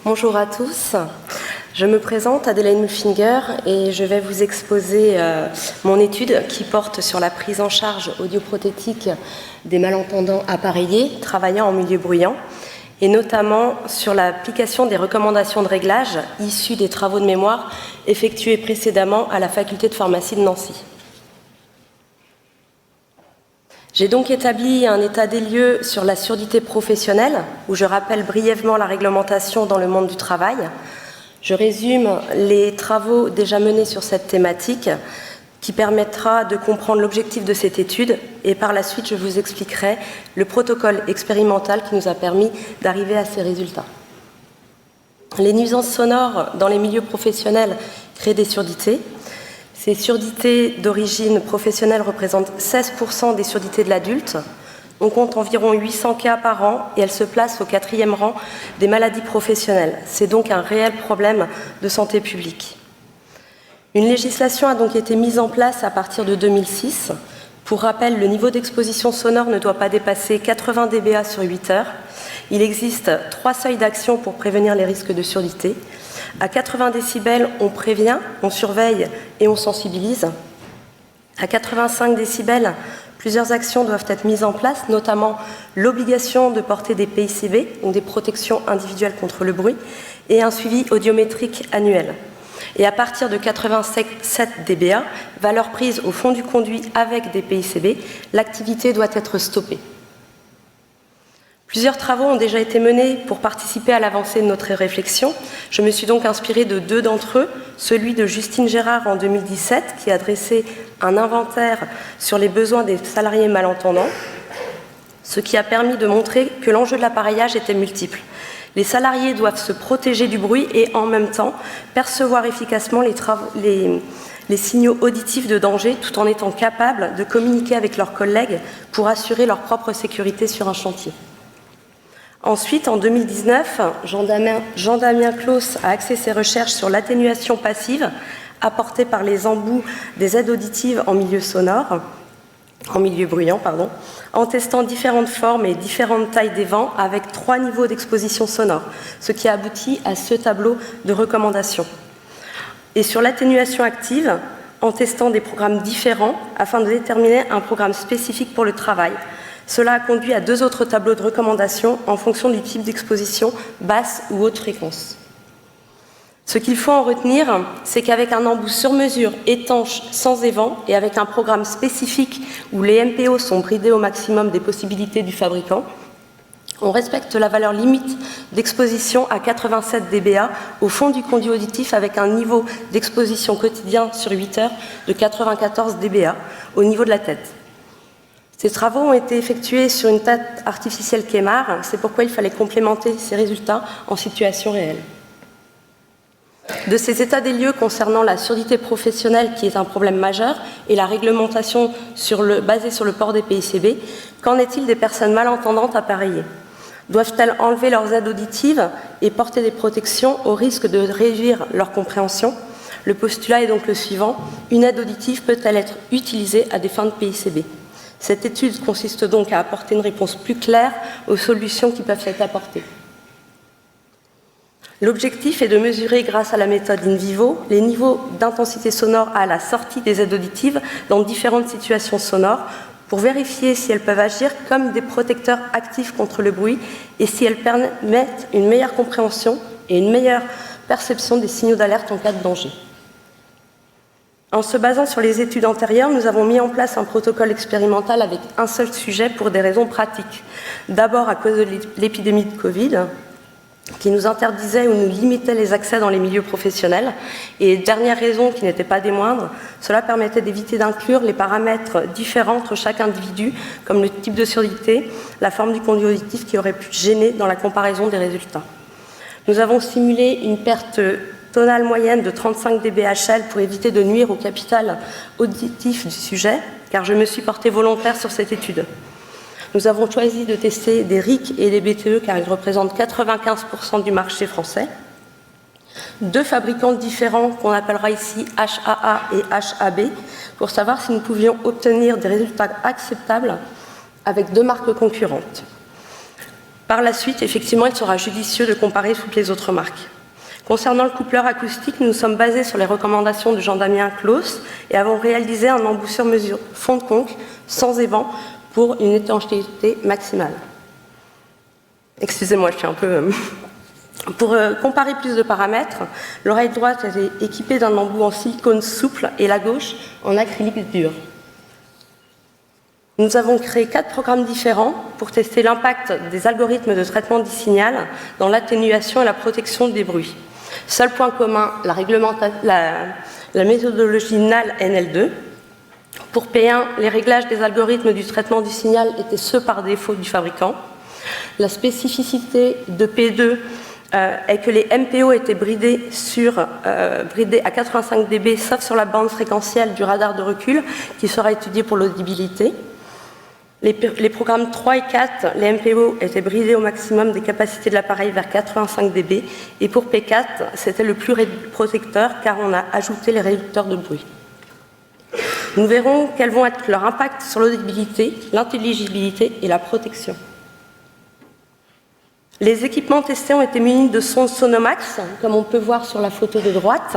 Bonjour à tous, je me présente Adélaïde Mulfinger et je vais vous exposer mon étude qui porte sur la prise en charge audioprothétique des malentendants appareillés travaillant en milieu bruyant et notamment sur l'application des recommandations de réglage issues des travaux de mémoire effectués précédemment à la faculté de pharmacie de Nancy. J'ai donc établi un état des lieux sur la surdité professionnelle, où je rappelle brièvement la réglementation dans le monde du travail. Je résume les travaux déjà menés sur cette thématique, qui permettra de comprendre l'objectif de cette étude, et par la suite, je vous expliquerai le protocole expérimental qui nous a permis d'arriver à ces résultats. Les nuisances sonores dans les milieux professionnels créent des surdités. Ces surdités d'origine professionnelle représentent 16% des surdités de l'adulte. On compte environ 800 cas par an et elles se placent au 4e rang des maladies professionnelles. C'est donc un réel problème de santé publique. Une législation a donc été mise en place à partir de 2006. Pour rappel, le niveau d'exposition sonore ne doit pas dépasser 80 dBA sur 8 heures. Il existe 3 seuils d'action pour prévenir les risques de surdité. À 80 décibels, on prévient, on surveille et on sensibilise. À 85 décibels, plusieurs actions doivent être mises en place, notamment l'obligation de porter des PICB, donc des protections individuelles contre le bruit, et un suivi audiométrique annuel. Et à partir de 87 dBA, valeur prise au fond du conduit avec des PICB, l'activité doit être stoppée. Plusieurs travaux ont déjà été menés pour participer à l'avancée de notre réflexion. Je me suis donc inspirée de 2 d'entre eux, celui de Justine Gérard en 2017, qui a dressé un inventaire sur les besoins des salariés malentendants, ce qui a permis de montrer que l'enjeu de l'appareillage était multiple. Les salariés doivent se protéger du bruit et en même temps percevoir efficacement les signaux auditifs de danger tout en étant capables de communiquer avec leurs collègues pour assurer leur propre sécurité sur un chantier. Ensuite, en 2019, Jean-Damien Claus a axé ses recherches sur l'atténuation passive apportée par les embouts des aides auditives en milieu bruyant, en testant différentes formes et différentes tailles des vents avec 3 niveaux d'exposition sonore, ce qui a abouti à ce tableau de recommandations. Et sur l'atténuation active, en testant des programmes différents afin de déterminer un programme spécifique pour le travail. Cela a conduit à 2 autres tableaux de recommandations en fonction du type d'exposition, basse ou haute fréquence. Ce qu'il faut en retenir, c'est qu'avec un embout sur mesure, étanche, sans évent, et avec un programme spécifique où les MPO sont bridés au maximum des possibilités du fabricant, on respecte la valeur limite d'exposition à 87 dBA au fond du conduit auditif avec un niveau d'exposition quotidien sur 8 heures de 94 dBA au niveau de la tête. Ces travaux ont été effectués sur une tête artificielle Kemar, c'est pourquoi il fallait complémenter ces résultats en situation réelle. De ces états des lieux concernant la surdité professionnelle qui est un problème majeur et la réglementation basée sur le port des PICB, qu'en est-il des personnes malentendantes appareillées? Doivent-elles enlever leurs aides auditives et porter des protections au risque de réduire leur compréhension? Le postulat est donc le suivant, une aide auditive peut-elle être utilisée à des fins de PICB? Cette étude consiste donc à apporter une réponse plus claire aux solutions qui peuvent être apportées. L'objectif est de mesurer, grâce à la méthode in vivo, les niveaux d'intensité sonore à la sortie des aides auditives dans différentes situations sonores pour vérifier si elles peuvent agir comme des protecteurs actifs contre le bruit et si elles permettent une meilleure compréhension et une meilleure perception des signaux d'alerte en cas de danger. En se basant sur les études antérieures, nous avons mis en place un protocole expérimental avec un seul sujet pour des raisons pratiques. D'abord à cause de l'épidémie de Covid, qui nous interdisait ou nous limitait les accès dans les milieux professionnels. Et dernière raison, qui n'était pas des moindres, cela permettait d'éviter d'inclure les paramètres différents entre chaque individu, comme le type de surdité, la forme du conduit auditif qui aurait pu gêner dans la comparaison des résultats. Nous avons simulé une perte tonale moyenne de 35 dBHL pour éviter de nuire au capital auditif du sujet, car je me suis portée volontaire sur cette étude. Nous avons choisi de tester des RIC et des BTE car ils représentent 95% du marché français. 2 fabricants différents qu'on appellera ici HAA et HAB pour savoir si nous pouvions obtenir des résultats acceptables avec 2 marques concurrentes. Par la suite, effectivement, il sera judicieux de comparer toutes les autres marques. Concernant le coupleur acoustique, nous nous sommes basés sur les recommandations de Jean-Damien Claus et avons réalisé un embout sur mesure fond de conque sans évent pour une étanchéité maximale. Excusez-moi, je suis un peu... Pour comparer plus de paramètres, l'oreille droite est équipée d'un embout en silicone souple et la gauche en acrylique dur. Nous avons créé 4 programmes différents pour tester l'impact des algorithmes de traitement du signal dans l'atténuation et la protection des bruits. Seul point commun, la méthodologie NAL-NL2. Pour P1, les réglages des algorithmes du traitement du signal étaient ceux par défaut du fabricant. La spécificité de P2 est que les MPO étaient bridés à 85 dB, sauf sur la bande fréquentielle du radar de recul, qui sera étudié pour l'audibilité. Les programmes 3 et 4, les MPO étaient bridés au maximum des capacités de l'appareil vers 85 dB, et pour P4, c'était le plus protecteur car on a ajouté les réducteurs de bruit. Nous verrons quels vont être leurs impacts sur l'audibilité, l'intelligibilité et la protection. Les équipements testés ont été munis de sons Sonomax, comme on peut voir sur la photo de droite,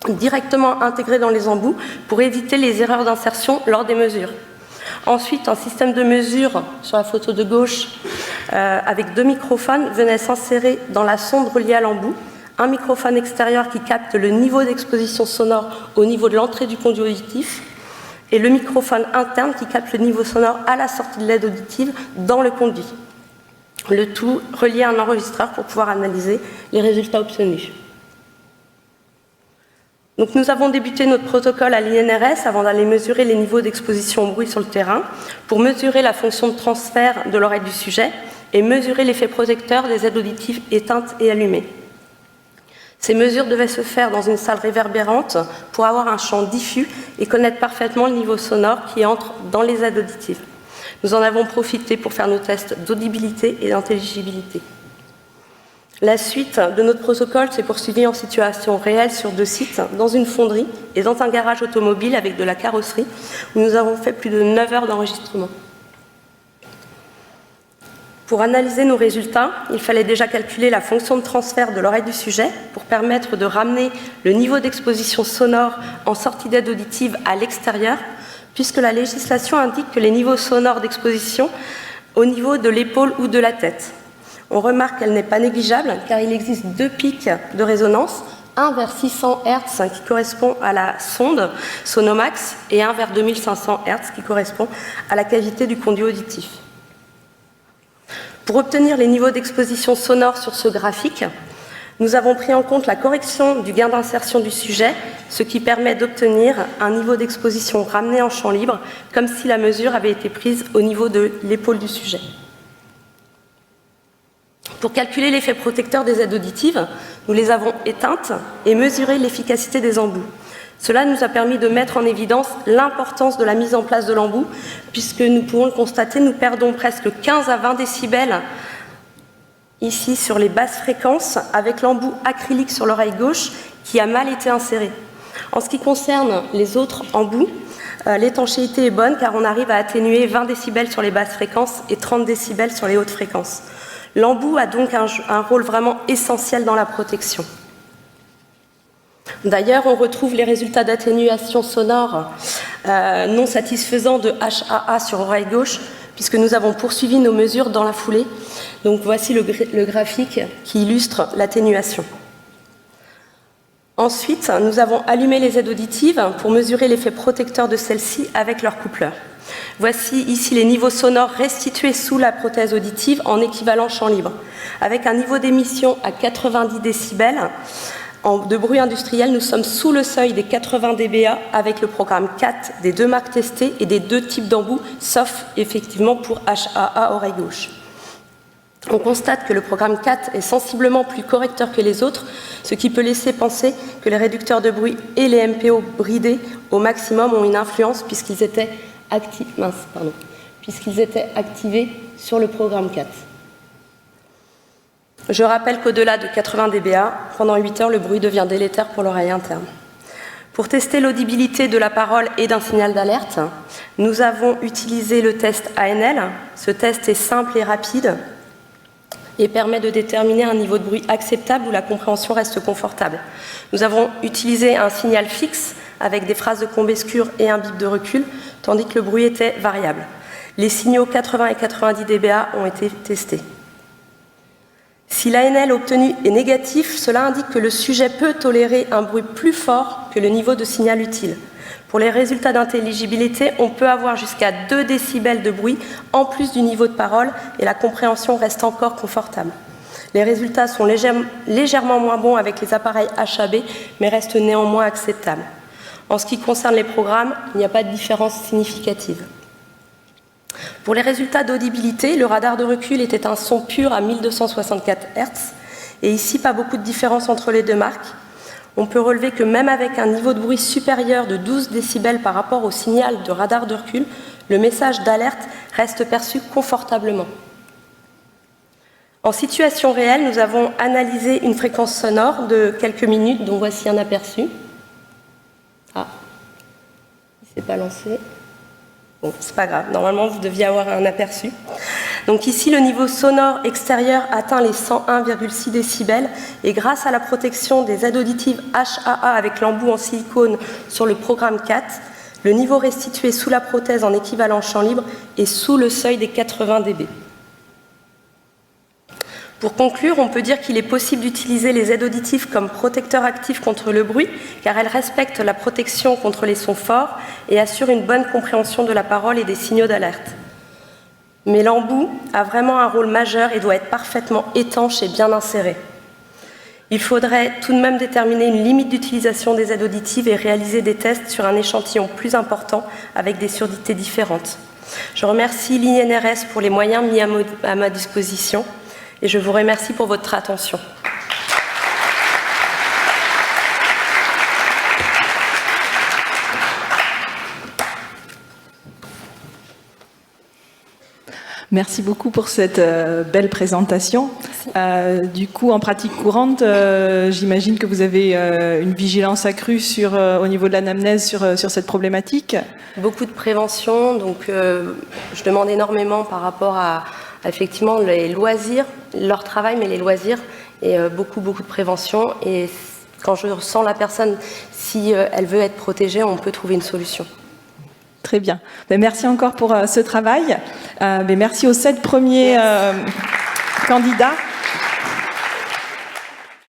directement intégrés dans les embouts pour éviter les erreurs d'insertion lors des mesures. Ensuite, un système de mesure sur la photo de gauche avec 2 microphones venait s'insérer dans la sonde reliée à l'embout. Un microphone extérieur qui capte le niveau d'exposition sonore au niveau de l'entrée du conduit auditif et le microphone interne qui capte le niveau sonore à la sortie de l'aide auditive dans le conduit. Le tout relié à un enregistreur pour pouvoir analyser les résultats obtenus. Donc nous avons débuté notre protocole à l'INRS avant d'aller mesurer les niveaux d'exposition au bruit sur le terrain, pour mesurer la fonction de transfert de l'oreille du sujet et mesurer l'effet protecteur des aides auditives éteintes et allumées. Ces mesures devaient se faire dans une salle réverbérante pour avoir un champ diffus et connaître parfaitement le niveau sonore qui entre dans les aides auditives. Nous en avons profité pour faire nos tests d'audibilité et d'intelligibilité. La suite de notre protocole s'est poursuivie en situation réelle sur 2 sites, dans une fonderie et dans un garage automobile avec de la carrosserie, où nous avons fait plus de 9 heures d'enregistrement. Pour analyser nos résultats, il fallait déjà calculer la fonction de transfert de l'oreille du sujet pour permettre de ramener le niveau d'exposition sonore en sortie d'aide auditive à l'extérieur, puisque la législation indique que les niveaux sonores d'exposition au niveau de l'épaule ou de la tête. On remarque qu'elle n'est pas négligeable car il existe 2 pics de résonance, un vers 600 Hz qui correspond à la sonde Sonomax et un vers 2500 Hz qui correspond à la cavité du conduit auditif. Pour obtenir les niveaux d'exposition sonore sur ce graphique, nous avons pris en compte la correction du gain d'insertion du sujet, ce qui permet d'obtenir un niveau d'exposition ramené en champ libre, comme si la mesure avait été prise au niveau de l'épaule du sujet. Pour calculer l'effet protecteur des aides auditives, nous les avons éteintes et mesuré l'efficacité des embouts. Cela nous a permis de mettre en évidence l'importance de la mise en place de l'embout, puisque nous pouvons le constater, nous perdons presque 15 à 20 décibels ici sur les basses fréquences, avec l'embout acrylique sur l'oreille gauche qui a mal été inséré. En ce qui concerne les autres embouts, l'étanchéité est bonne car on arrive à atténuer 20 décibels sur les basses fréquences et 30 décibels sur les hautes fréquences. L'embout a donc un rôle vraiment essentiel dans la protection. D'ailleurs, on retrouve les résultats d'atténuation sonore non satisfaisants de HAA sur oreille gauche, puisque nous avons poursuivi nos mesures dans la foulée. Donc voici le graphique qui illustre l'atténuation. Ensuite, nous avons allumé les aides auditives pour mesurer l'effet protecteur de celles-ci avec leur coupleur. Voici ici les niveaux sonores restitués sous la prothèse auditive en équivalent champ libre. Avec un niveau d'émission à 90 décibels de bruit industriel, nous sommes sous le seuil des 80 dBA avec le programme 4 des 2 marques testées et des 2 types d'embouts, sauf effectivement pour HAA oreille gauche. On constate que le programme 4 est sensiblement plus correcteur que les autres, ce qui peut laisser penser que les réducteurs de bruit et les MPO bridés au maximum ont une influence puisqu'ils étaient activés sur le programme 4. Je rappelle qu'au-delà de 80 dBA, pendant 8 heures, le bruit devient délétère pour l'oreille interne. Pour tester l'audibilité de la parole et d'un signal d'alerte, nous avons utilisé le test ANL. Ce test est simple et rapide. et permet de déterminer un niveau de bruit acceptable où la compréhension reste confortable. Nous avons utilisé un signal fixe avec des phrases de combescure et un bip de recul, tandis que le bruit était variable. Les signaux 80 et 90 dBA ont été testés. Si l'ANL obtenu est négatif, cela indique que le sujet peut tolérer un bruit plus fort que le niveau de signal utile. Pour les résultats d'intelligibilité, on peut avoir jusqu'à 2 décibels de bruit en plus du niveau de parole et la compréhension reste encore confortable. Les résultats sont légèrement moins bons avec les appareils HAB, mais restent néanmoins acceptables. En ce qui concerne les programmes, il n'y a pas de différence significative. Pour les résultats d'audibilité, le radar de recul était un son pur à 1264 Hz, et ici, pas beaucoup de différence entre les deux marques. On peut relever que même avec un niveau de bruit supérieur de 12 décibels par rapport au signal de radar de recul, le message d'alerte reste perçu confortablement. En situation réelle, nous avons analysé une fréquence sonore de quelques minutes, dont voici un aperçu. Ah, il ne s'est pas lancé. Bon, c'est pas grave, normalement vous deviez avoir un aperçu. Donc ici, le niveau sonore extérieur atteint les 101,6 décibels et grâce à la protection des aides auditives HAA avec l'embout en silicone sur le programme 4, le niveau restitué sous la prothèse en équivalent champ libre est sous le seuil des 80 dB. Pour conclure, on peut dire qu'il est possible d'utiliser les aides auditives comme protecteurs actifs contre le bruit, car elles respectent la protection contre les sons forts et assurent une bonne compréhension de la parole et des signaux d'alerte. Mais l'embout a vraiment un rôle majeur et doit être parfaitement étanche et bien inséré. Il faudrait tout de même déterminer une limite d'utilisation des aides auditives et réaliser des tests sur un échantillon plus important avec des surdités différentes. Je remercie l'INRS pour les moyens mis à ma disposition. Et je vous remercie pour votre attention. Merci beaucoup pour cette belle présentation. Du coup, en pratique courante, j'imagine que vous avez une vigilance accrue au niveau de l'anamnèse sur cette problématique. Beaucoup de prévention, donc je demande énormément par rapport à effectivement les loisirs, leur travail, mais les loisirs, et beaucoup de prévention. Et quand je sens la personne, si elle veut être protégée, on peut trouver une solution. Très bien. Merci encore pour ce travail. Merci aux 7 premiers candidats.